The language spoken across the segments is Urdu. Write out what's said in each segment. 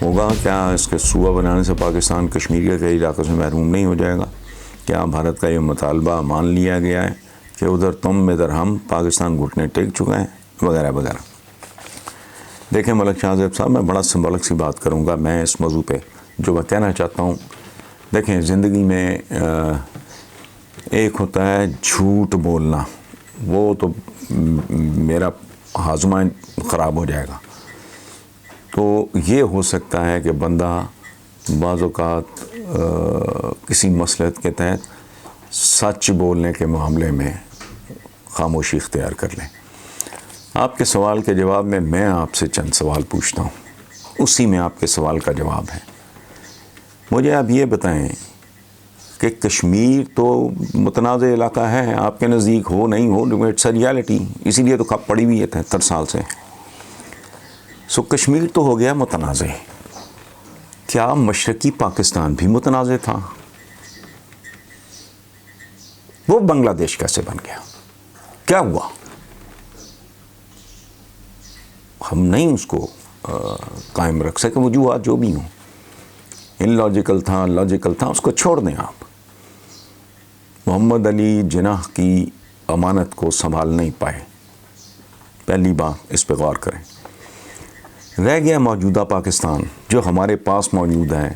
ہوگا؟ کیا اس کے صوبہ بنانے سے پاکستان کشمیر کے کئی علاقوں سے محروم نہیں ہو جائے گا؟ کیا بھارت کا یہ مطالبہ مان لیا گیا ہے کہ ادھر تم ادھر ہم، پاکستان گھٹنے ٹیک چکا ہے، وغیرہ وغیرہ؟ دیکھیں ملک شاہ زیب صاحب، میں بڑا سمبولک سی بات کروں گا میں اس موضوع پہ، جو میں کہنا چاہتا ہوں. دیکھیں زندگی میں ایک ہوتا ہے جھوٹ بولنا، وہ تو میرا ہاضمہ خراب ہو جائے گا. تو یہ ہو سکتا ہے کہ بندہ بعض اوقات کسی مصلحت کے تحت سچ بولنے کے معاملے میں خاموشی اختیار کر لیں. آپ کے سوال کے جواب میں آپ سے چند سوال پوچھتا ہوں، اسی میں آپ کے سوال کا جواب ہے. مجھے آپ یہ بتائیں کہ کشمیر تو متنازع علاقہ ہے، آپ کے نزدیک ہو نہیں ہو، لیکن اٹس اے ریالٹی، اسی لیے تو کب پڑی ہوئی ہے 73 سال سے. سو کشمیر تو ہو گیا متنازع. کیا مشرقی پاکستان بھی متنازع تھا؟ وہ بنگلہ دیش کیسے بن گیا؟ کیا ہوا؟ ہم نہیں اس کو قائم رکھ سکے، وجوہات جو بھی ہوں. ان لاجیکل تھا، لاجیکل تھا، اس کو چھوڑ دیں. آپ محمد علی جناح کی امانت کو سنبھال نہیں پائے، پہلی بات اس پہ غور کریں. رہ گیا موجودہ پاکستان جو ہمارے پاس موجود ہے،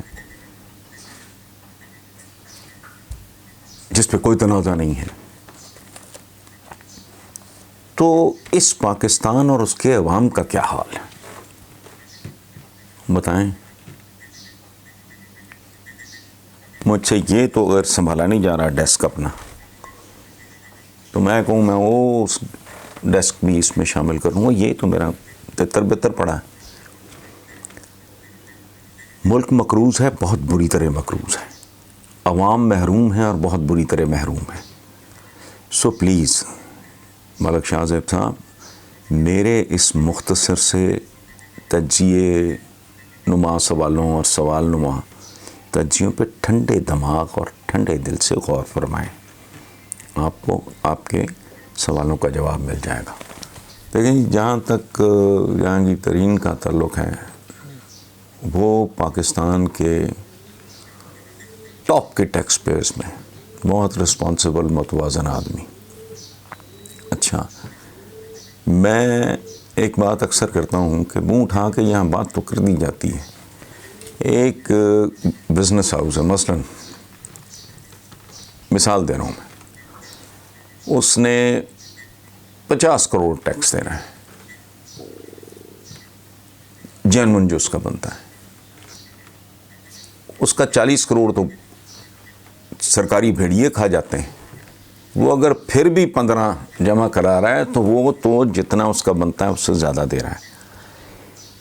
جس پہ کوئی تنازع نہیں ہے. تو اس پاکستان اور اس کے عوام کا کیا حال ہے بتائیں؟ مجھ سے یہ تو اگر سنبھالا نہیں جا رہا ڈیسک اپنا، تو میں کہوں میں وہ اس ڈیسک بھی اس میں شامل کروں گا. یہ تو میرا تتر بتر پڑا ہے. ملک مقروض ہے، بہت بری طرح مقروض ہے. عوام محروم ہیں اور بہت بری طرح محروم ہے. سو پلیز ملک شاہ زیب صاحب، میرے اس مختصر سے تجزیے نما سوالوں اور سوال نما تجزیوں پہ ٹھنڈے دماغ اور ٹھنڈے دل سے غور فرمائیں. آپ کو آپ کے سوالوں کا جواب مل جائے گا. لیکن جہاں تک جہانگیر ترین کا تعلق ہے، وہ پاکستان کے ٹاپ کے ٹیکس پیئرز میں بہت رسپانسبل متوازن آدمی. اچھا، میں ایک بات اکثر کرتا ہوں کہ منہ اٹھا کے یہاں بات تو کر دی جاتی ہے. ایک بزنس ہاؤس ہے، مثلا مثال دے رہا ہوں میں، اس نے 50 کروڑ ٹیکس دینا ہے، جینون جو اس کا بنتا ہے. اس کا 40 کروڑ تو سرکاری بھیڑیے کھا جاتے ہیں. وہ اگر پھر بھی 15 جمع کرا رہا ہے تو وہ تو جتنا اس کا بنتا ہے اس سے زیادہ دے رہا ہے.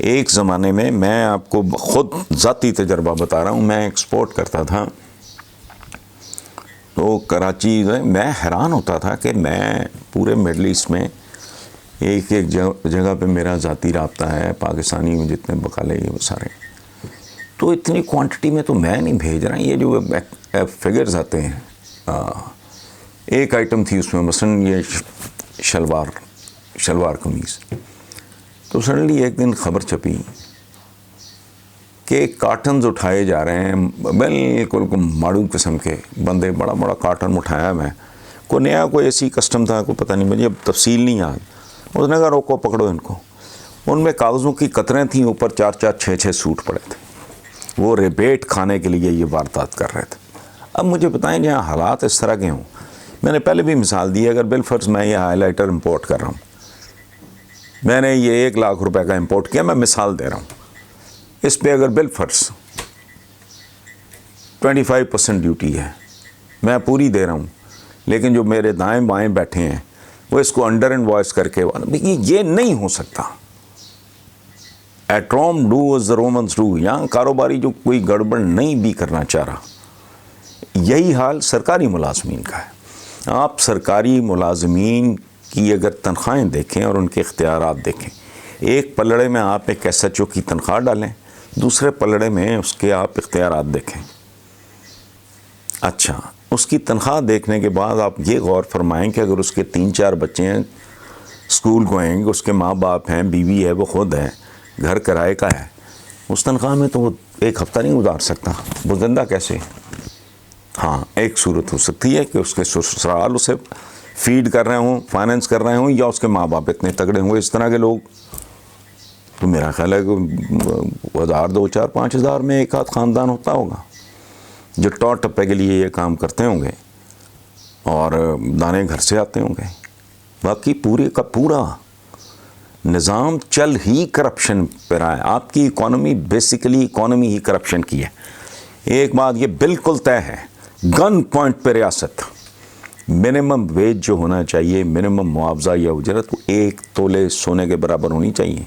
ایک زمانے میں آپ کو خود ذاتی تجربہ بتا رہا ہوں، میں ایکسپورٹ کرتا تھا. تو کراچی میں حیران ہوتا تھا کہ میں پورے مڈل ایسٹ میں ایک جگہ پہ میرا ذاتی رابطہ ہے، پاکستانی میں جتنے بقالے وہ سارے، تو اتنی کوانٹٹی میں تو میں نہیں بھیج رہا. یہ جو فگرز آتے ہیں، ایک آئٹم تھی اس میں مثلا یہ شلوار قمیض، تو سڈنلی ایک دن خبر چھپی کہ کارٹنز اٹھائے جا رہے ہیں، بالکل ماڑو قسم کے بندے، بڑا بڑا کارٹن اٹھایا. میں کوئی نیا کوئی ایسی کسٹم تھا، کوئی پتہ نہیں، مجھے اب تفصیل نہیں یاد. اس نے کہا روکو، پکڑو ان کو. ان میں کاغذوں کی قطریں تھیں، اوپر 4 6 سوٹ پڑے تھے. وہ ریبیٹ کھانے کے لیے یہ واردات کر رہے تھے. اب مجھے بتائیں جہاں حالات اس طرح کے ہوں، میں نے پہلے بھی مثال دی، اگر بالفرض میں یہ ہائی لائٹر امپورٹ کر رہا ہوں، میں نے یہ 1 لاکھ روپے کا امپورٹ کیا، میں مثال دے رہا ہوں، اس پہ اگر بالفرض 25% ڈیوٹی ہے، میں پوری دے رہا ہوں، لیکن جو میرے دائیں بائیں بیٹھے ہیں وہ اس کو انڈر انوائس کر کے، یہ نہیں ہو سکتا. At Rome do as the Romans do. یہاں کاروباری جو کوئی گڑبڑ نہیں بھی کرنا چاہ رہا. یہی حال سرکاری ملازمین کا ہے. آپ سرکاری ملازمین کی اگر تنخواہیں دیکھیں اور ان کے اختیارات دیکھیں، ایک پلڑے میں آپ ایک ایس ایچ او کی تنخواہ ڈالیں، دوسرے پلڑے میں اس کے آپ اختیارات دیکھیں. اچھا، اس کی تنخواہ دیکھنے کے بعد آپ یہ غور فرمائیں کہ اگر اس کے 3 4 بچے ہیں، اسکول گوئنگ، اس کے ماں باپ ہیں، بیوی ہے، وہ خود ہے، گھر کرائے کا ہے، اس تنخواہ میں تو وہ ایک ہفتہ نہیں گزار سکتا، وہ زندہ کیسے؟ ہاں ایک صورت ہو سکتی ہے کہ اس کے سسرال اسے فیڈ کر رہے ہوں، فائننس کر رہے ہوں، یا اس کے ماں باپ اتنے تگڑے ہوں اس طرح کے لوگ، تو میرا خیال ہے کہ 1000 2000 5000 میں ایک آدھ خاندان ہوتا ہوگا جو ٹو ٹپے کے لیے یہ کام کرتے ہوں گے اور دانے گھر سے آتے ہوں گے. باقی پورے کا پورا نظام چل ہی کرپشن پہ رہا ہے. آپ کی اکانومی بیسیکلی اکانومی ہی کرپشن کی ہے. ایک بات یہ بالکل طے ہے، گن پوائنٹ پہ ریاست. منیمم ویج جو ہونا چاہیے، منیمم معاوضہ یا اجرت، 1 تولے سونے کے برابر ہونی چاہیے.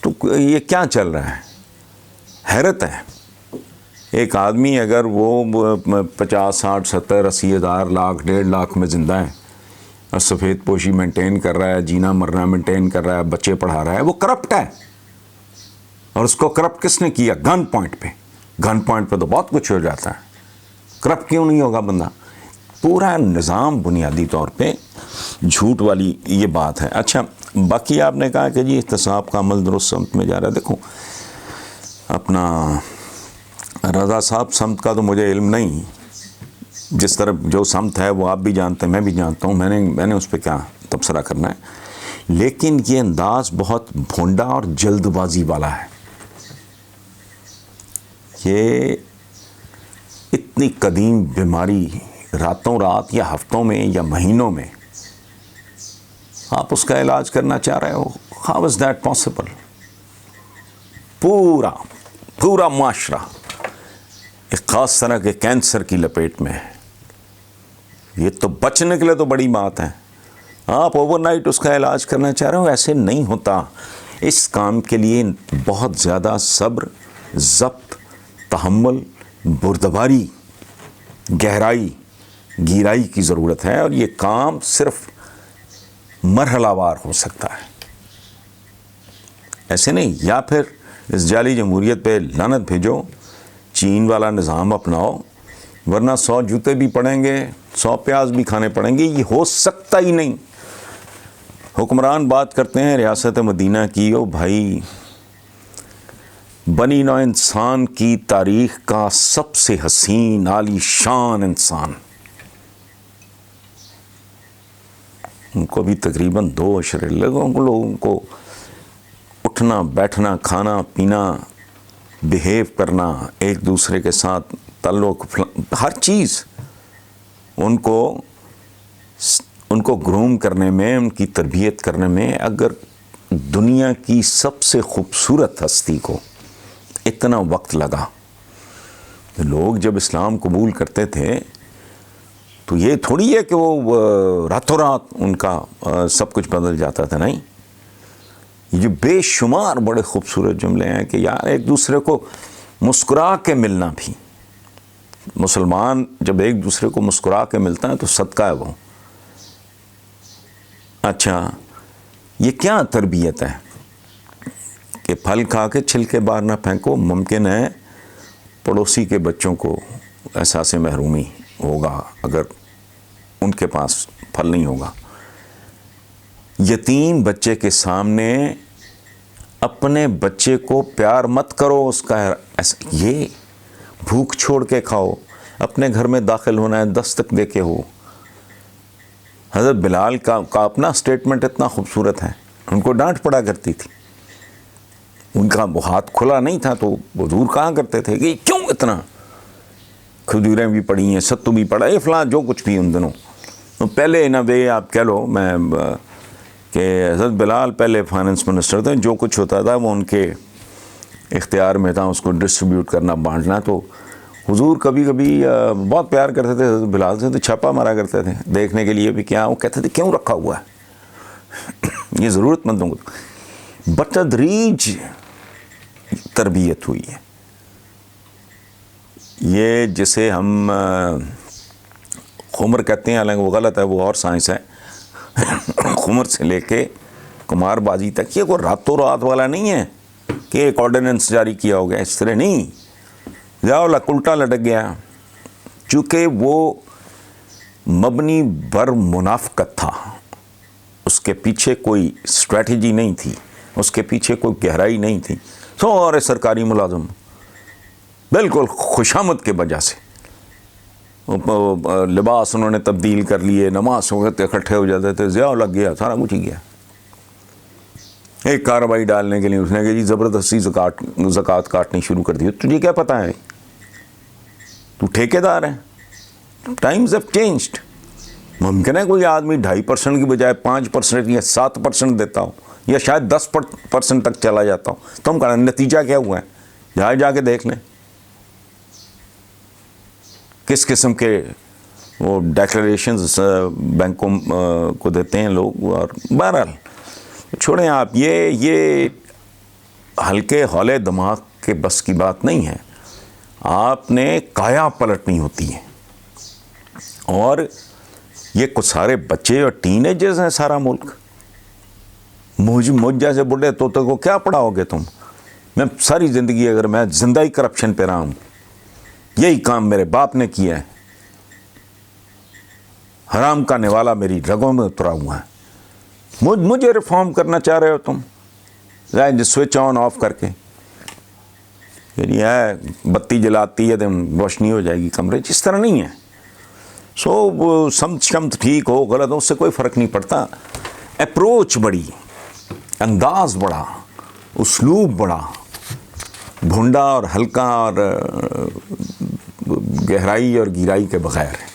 تو یہ کیا چل رہا ہے؟ حیرت ہے. ایک آدمی اگر وہ 50 60 70 80 ہزار لاکھ 1.5 لاکھ میں زندہ ہے اور سفید پوشی مینٹین کر رہا ہے، جینا مرنا مینٹین کر رہا ہے، بچے پڑھا رہا ہے، وہ کرپٹ ہے. اور اس کو کرپٹ کس نے کیا؟ گن پوائنٹ پہ. گن پوائنٹ پہ تو بہت کچھ ہو جاتا ہے، کرپٹ کیوں نہیں ہوگا بندہ؟ پورا نظام بنیادی طور پہ جھوٹ والی یہ بات ہے. اچھا باقی آپ نے کہا کہ جی احتساب کا عمل درست سمت میں جا رہا ہے. دیکھو اپنا رضا صاحب سمت کا تو مجھے علم نہیں، جس طرح جو سمت ہے وہ آپ بھی جانتے ہیں، میں بھی جانتا ہوں، میں نے اس پہ کیا تبصرہ کرنا ہے. لیکن یہ انداز بہت بھونڈا اور جلد بازی والا ہے. یہ اتنی قدیم بیماری راتوں رات یا ہفتوں میں یا مہینوں میں آپ اس کا علاج کرنا چاہ رہے ہو. How is that possible? پورا معاشرہ ایک خاص طرح کے کینسر کی لپیٹ میں ہے. یہ تو بچنے کے لیے تو بڑی بات ہے. آپ اوور نائٹ اس کا علاج کرنا چاہ رہے ہو، ایسے نہیں ہوتا. اس کام کے لیے بہت زیادہ صبر، ضبط، تحمل، بردباری، گہرائی، گیرائی کی ضرورت ہے. اور یہ کام صرف مرحلہ وار ہو سکتا ہے، ایسے نہیں. یا پھر اس جعلی جمہوریت پہ لعنت بھیجو، چین والا نظام اپناؤ، ورنہ 100 جوتے بھی پڑیں گے، 100 پیاز بھی کھانے پڑیں گے. یہ ہو سکتا ہی نہیں. حکمران بات کرتے ہیں ریاست مدینہ کی. او بھائی، بنی نوع انسان کی تاریخ کا سب سے حسین عالی شان انسان، ان کو بھی تقریباً 2 اشرے لوگوں کو اٹھنا بیٹھنا کھانا پینا بیہیو کرنا، ایک دوسرے کے ساتھ تعلق، ہر چیز ان کو گروم کرنے میں، ان کی تربیت کرنے میں، اگر دنیا کی سب سے خوبصورت ہستی کو اتنا وقت لگا. لوگ جب اسلام قبول کرتے تھے تو یہ تھوڑی ہے کہ وہ راتوں رات ان کا سب کچھ بدل جاتا تھا. نہیں، یہ بے شمار بڑے خوبصورت جملے ہیں کہ یار ایک دوسرے کو مسکرا کے ملنا بھی. مسلمان جب ایک دوسرے کو مسکرا کے ملتا ہے تو صدقہ ہے وہ. اچھا یہ کیا تربیت ہے کہ پھل کھا کے چھلکے باہر نہ پھینکو؟ ممکن ہے پڑوسی کے بچوں کو احساس محرومی ہوگا اگر ان کے پاس پھل نہیں ہوگا. یتیم بچے کے سامنے اپنے بچے کو پیار مت کرو، اس کا یہ بھوک چھوڑ کے کھاؤ. اپنے گھر میں داخل ہونا ہے، دستک دے کے ہو. حضرت بلال کا اپنا سٹیٹمنٹ اتنا خوبصورت ہے. ان کو ڈانٹ پڑا کرتی تھی، ان کا وہ ہاتھ کھلا نہیں تھا تو حضور کہاں کرتے تھے کہ کیوں اتنا، کھجوریں بھی پڑی ہیں، ستو بھی پڑا ہے، فلاں جو کچھ بھی ان دنوں. تو پہلے نہ وے آپ کہہ لو میں کہ حضرت بلال پہلے فائننس منسٹر تھے، جو کچھ ہوتا تھا وہ ان کے اختیار میں تھا، اس کو ڈسٹریبیوٹ کرنا بانٹنا. تو حضور کبھی کبھی بہت پیار کرتے تھے حضرت بلال سے، تو چھاپا مارا کرتے تھے دیکھنے کے لیے بھی کیا. وہ کہتے تھے کیوں رکھا ہوا ہے یہ ضرورت مندوں کو. بتدریج تربیت ہوئی ہے. یہ جسے ہم خمر کہتے ہیں، حالانکہ وہ غلط ہے، وہ اور سائنس ہے. خمر سے لے کے کمار بازی تک یہ کوئی راتوں رات والا نہیں ہے کہ ایک آرڈیننس جاری کیا ہو گیا، اس طرح نہیں. جاؤ الٹا لٹک گیا. چونکہ وہ مبنی بر منافقت تھا، اس کے پیچھے کوئی اسٹریٹجی نہیں تھی، اس کے پیچھے کوئی گہرائی نہیں تھی. سارے سرکاری ملازم بالکل خوشامد کے وجہ سے لباس انہوں نے تبدیل کر لیے، نماز وقت اکٹھے ہو جاتے تھے، ضیاء لگ گیا، سارا کچھ ہی گیا۔ ایک کارروائی ڈالنے کے لیے اس نے کہا جی زبردستی زکوٰۃ کاٹنی شروع کر دی۔ تجھے کیا پتہ ہے، تو ٹھیکیدار ہے، ٹائمز ہیو چینجڈ۔ ممکن ہے کوئی آدمی 2.5% کی بجائے 5% یا 7% دیتا ہو، یا شاید 10% تک چلا جاتا ہو، تو ہم کہنا نتیجہ کیا ہوا ہے، جا کے دیکھ لیں کس قسم کے وہ ڈیکلریشنز بینکوں کو دیتے ہیں لوگ۔ اور بہرحال چھوڑیں آپ، یہ ہلکے ہولے دماغ کے بس کی بات نہیں ہے، آپ نے کایا پلٹنی ہوتی ہے۔ اور یہ کچھ سارے بچے اور ٹین ایجرز ہیں سارا ملک، مجھ جیسے بڈھے طوطے کو کیا پڑھاؤ گے تم؟ میں ساری زندگی اگر میں زندہ ہی کرپشن پہ رہا ہوں، یہی کام میرے باپ نے کیا ہے، حرام کا نوالا میری رگوں میں اترا ہوا ہے، مجھے ریفارم کرنا چاہ رہے ہو تم؟ سوئچ آن آف کر کے، یعنی ہے بتی جلاتی ہے تو روشنی ہو جائے گی کمرے، اس طرح نہیں ہے۔ سو سمت ٹھیک ہو غلط ہو، اس سے کوئی فرق نہیں پڑتا۔ اپروچ بڑی، انداز بڑا، اسلوب بڑا، بھونڈا اور ہلکا اور گہرائی اور گہرائی کے بغیر ہے۔